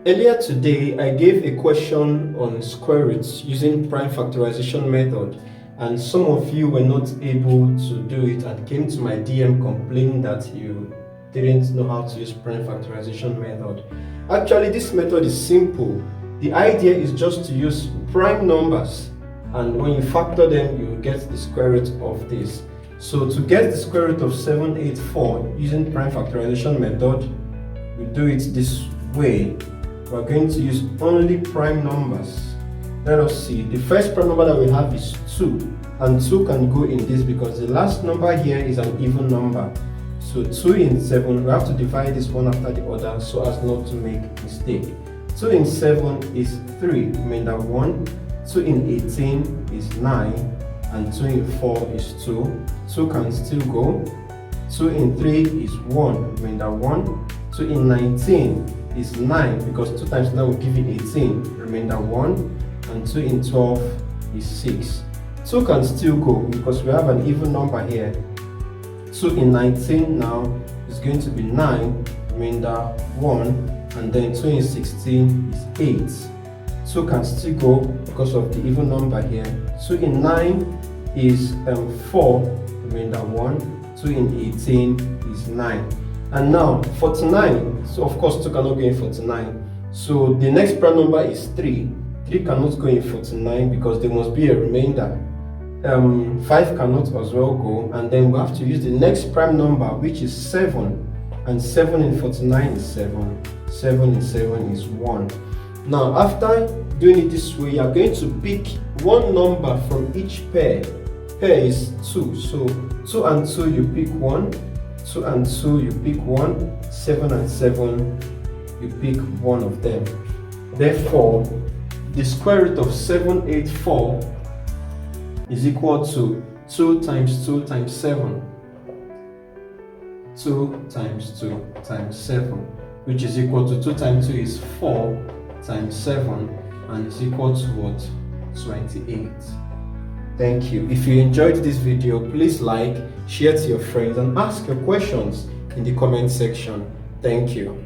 Earlier today, I gave a question on square roots using prime factorization method, and some of you were not able to do it and came to my DM complaining that you didn't know how to use prime factorization method. Actually, this method is simple. The idea is just to use prime numbers, and when you factor them, you get the square root of this. So to get the square root of 784 using prime factorization method, we do it this way. We're going to use only prime numbers. Let us see. The first prime number that we have is 2, and 2 can go in this because the last number here is an even number. So 2 in 7, we have to divide this one after the other so as not to make a mistake. 2 in 7 is 3, remainder 1. 2 in 18 is 9, and 2 in 4 is 2. 2 can still go. 2 in 3 is 1, remainder 1. 2 in 19 is 9, because 2 times 9 will give you 18, remainder 1, and 2 in 12 is 6. 2 can still go because we have an even number here. 2 in 19 now is going to be 9, remainder 1, and then 2 in 16 is 8. 2 can still go because of the even number here. 2 in 9 is 4, remainder 1, 2 in 18 is 9. And now 49, so of course 2 cannot go in 49. So the next prime number is 3. 3 cannot go in 49 because there must be a remainder. 5 cannot as well go, and then we have to use the next prime number, which is 7. And 7 in 49 is 7. 7 in 7 is 1. Now after doing it this way, you are going to pick one number from each pair. Pair is 2, so 2 and 2 you pick 1. 2 and 2 you pick 1, 7 and 7 you pick one of them. Therefore, the square root of 784 is equal to 2 times 2 times 7. 2 times 2 times 7, which is equal to 2 times 2 is 4 times 7, and is equal to what? 28. Thank you. If you enjoyed this video, please like, share to your friends, and ask your questions in the comment section. Thank you.